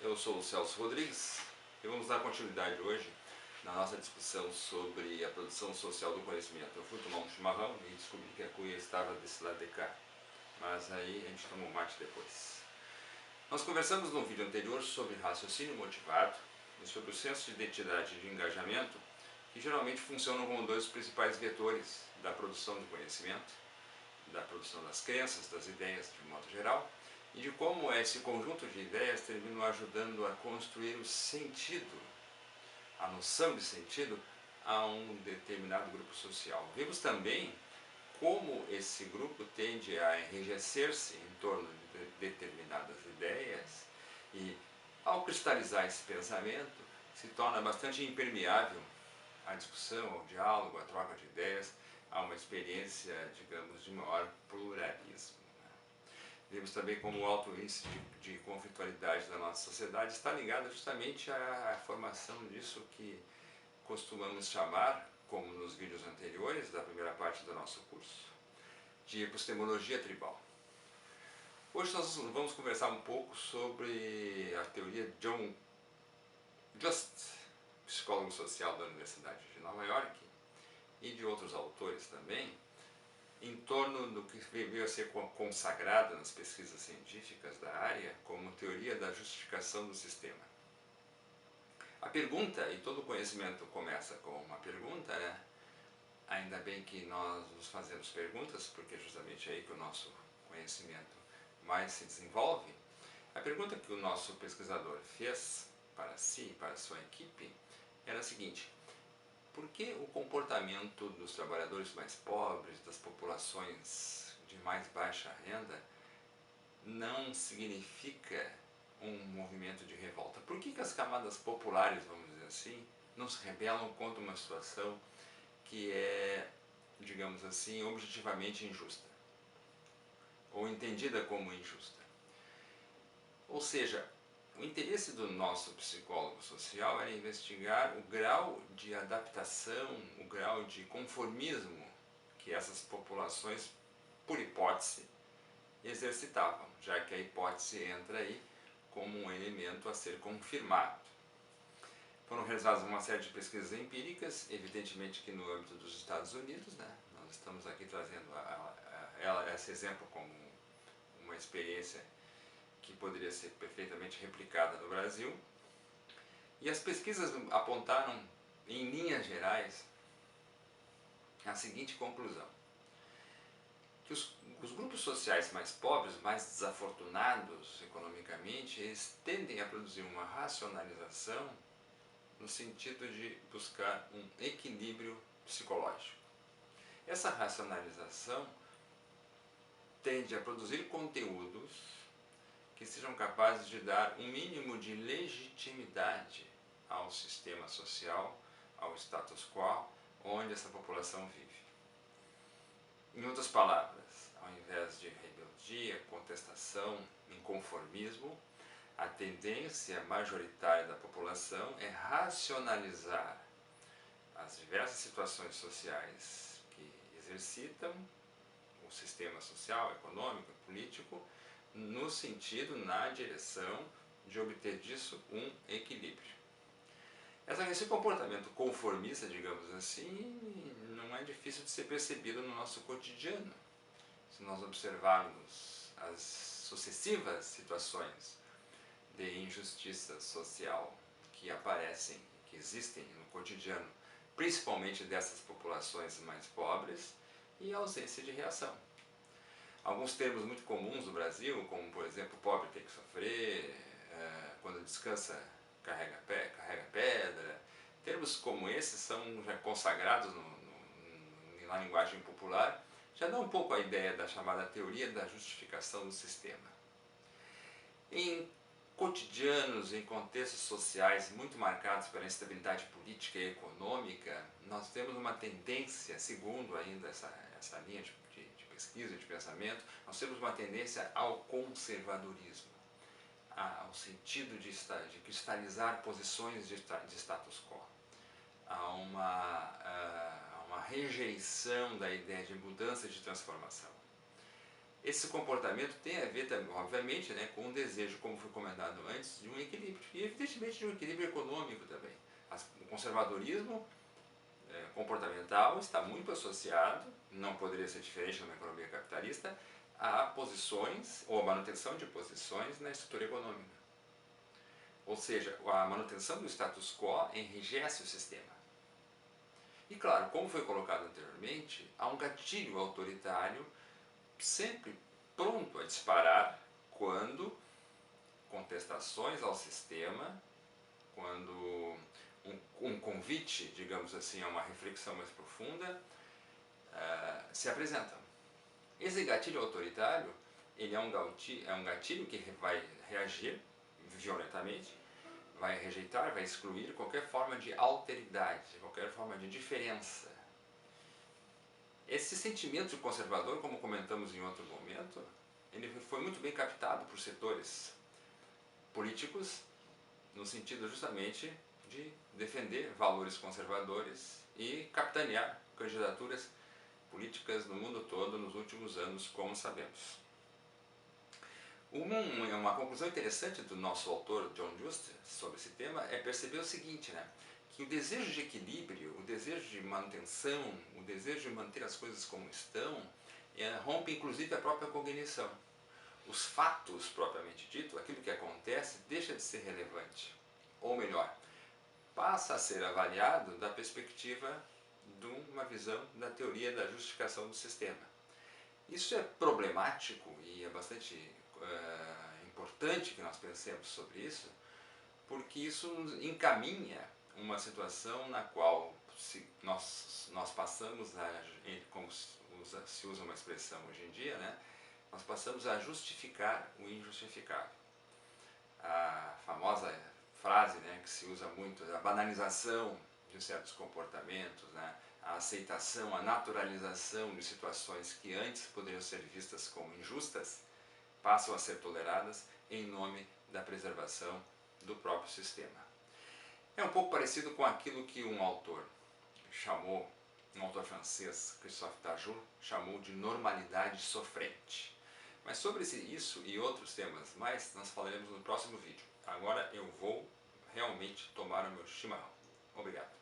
Eu sou o Celso Rodrigues e vamos dar continuidade hoje na nossa discussão sobre a produção social do conhecimento. Eu fui tomar um chimarrão e descobri que a cuia estava desse lado de cá, mas aí a gente toma um mate depois. Nós conversamos no vídeo anterior sobre raciocínio motivado e sobre o senso de identidade e de engajamento, que geralmente funcionam como dois principais vetores da produção do conhecimento, da produção das crenças, das ideias de modo geral, e de como esse conjunto de ideias terminam ajudando a construir o sentido, a noção de sentido, a um determinado grupo social. Vimos também como esse grupo tende a enrijecer-se em torno de determinadas ideias e, ao cristalizar esse pensamento, se torna bastante impermeável à discussão, ao diálogo, à troca de ideias, a uma experiência, digamos, de maior pluralismo. Vemos também como o alto índice de conflitualidade da nossa sociedade está ligado justamente à formação disso que costumamos chamar, como nos vídeos anteriores da primeira parte do nosso curso, de epistemologia tribal. Hoje nós vamos conversar um pouco sobre a teoria de John Just, psicólogo social da Universidade de Nova York, e de outros autores também, em torno do que veio a ser consagrado nas pesquisas científicas da área como teoria da justificação do sistema. A pergunta, e todo conhecimento começa com uma pergunta, né? Ainda bem que nós nos fazemos perguntas, porque é justamente aí que o nosso conhecimento mais se desenvolve. A pergunta que o nosso pesquisador fez para si, para a sua equipe, era a seguinte: por que o comportamento dos trabalhadores mais pobres, das populações de mais baixa renda, não significa um movimento de revolta? Por que as camadas populares, vamos dizer assim, não se rebelam contra uma situação que é, digamos assim, objetivamente injusta, ou entendida como injusta? Ou seja, o interesse do nosso psicólogo social era investigar o grau de adaptação, o grau de conformismo que essas populações, por hipótese, exercitavam, já que a hipótese entra aí como um elemento a ser confirmado. Foram realizadas uma série de pesquisas empíricas, evidentemente que no âmbito dos Estados Unidos, né? Nós estamos aqui trazendo esse exemplo como uma experiência que poderia ser perfeitamente replicada no Brasil. E as pesquisas apontaram, em linhas gerais, a seguinte conclusão: que os grupos sociais mais pobres, mais desafortunados economicamente, eles tendem a produzir uma racionalização no sentido de buscar um equilíbrio psicológico. Essa racionalização tende a produzir conteúdos que sejam capazes de dar um mínimo de legitimidade ao sistema social, ao status quo, onde essa população vive. Em outras palavras, ao invés de rebeldia, contestação, inconformismo, a tendência majoritária da população é racionalizar as diversas situações sociais que exercitam o sistema social, econômico, político, no sentido, na direção de obter disso um equilíbrio. Esse comportamento conformista, digamos assim, não é difícil de ser percebido no nosso cotidiano. Se nós observarmos as sucessivas situações de injustiça social que aparecem, que existem no cotidiano, principalmente dessas populações mais pobres, e a ausência de reação. Alguns termos muito comuns no Brasil, como por exemplo, pobre tem que sofrer, quando descansa carrega pedra. Termos como esses são já consagrados na linguagem popular, já dá um pouco a ideia da chamada teoria da justificação do sistema. Em cotidianos, em contextos sociais muito marcados pela instabilidade política e econômica, nós temos uma tendência, segundo ainda essa linha de pesquisa, de pensamento, nós temos uma tendência ao conservadorismo, ao sentido de cristalizar posições de status quo, a uma rejeição da ideia de mudança e de transformação. Esse comportamento tem a ver, obviamente, né, com um desejo, como foi comentado antes, de um equilíbrio. E, evidentemente, de um equilíbrio econômico também. O conservadorismo comportamental está muito associado, não poderia ser diferente numa economia capitalista, a posições ou a manutenção de posições na estrutura econômica. Ou seja, a manutenção do status quo enrijece o sistema. E claro, como foi colocado anteriormente, há um gatilho autoritário sempre pronto a disparar quando contestações ao sistema, quando um convite, digamos assim, a uma reflexão mais profunda se apresenta. Esse gatilho autoritário, ele é um gatilho que vai reagir violentamente, vai rejeitar, vai excluir qualquer forma de alteridade, qualquer forma de diferença. Esse sentimento conservador, como comentamos em outro momento, ele foi muito bem captado por setores políticos no sentido justamente de defender valores conservadores e capitanear candidaturas políticas no mundo todo nos últimos anos, como sabemos. Uma conclusão interessante do nosso autor John Juster sobre esse tema é perceber o seguinte, né? Que o desejo de equilíbrio, o desejo de manutenção, o desejo de manter as coisas como estão, rompe inclusive a própria cognição. Os fatos propriamente dito, aquilo que acontece, deixa de ser relevante. Ou melhor, passa a ser avaliado da perspectiva de uma visão da teoria da justificação do sistema. Isso é problemático e é bastante importante que nós pensemos sobre isso, porque isso nos encaminha uma situação na qual nós passamos a, como se usa uma expressão hoje em dia, né? Nós passamos a justificar o injustificável. A famosa frase, né, que se usa muito, a banalização de certos comportamentos, né, a aceitação, a naturalização de situações que antes poderiam ser vistas como injustas, passam a ser toleradas em nome da preservação do próprio sistema. É um pouco parecido com aquilo que um autor francês, Christophe Tarjoux, chamou de normalidade sofrente. Mas sobre isso e outros temas mais, nós falaremos no próximo vídeo. Agora eu vou realmente tomar o meu chimarrão. Obrigado.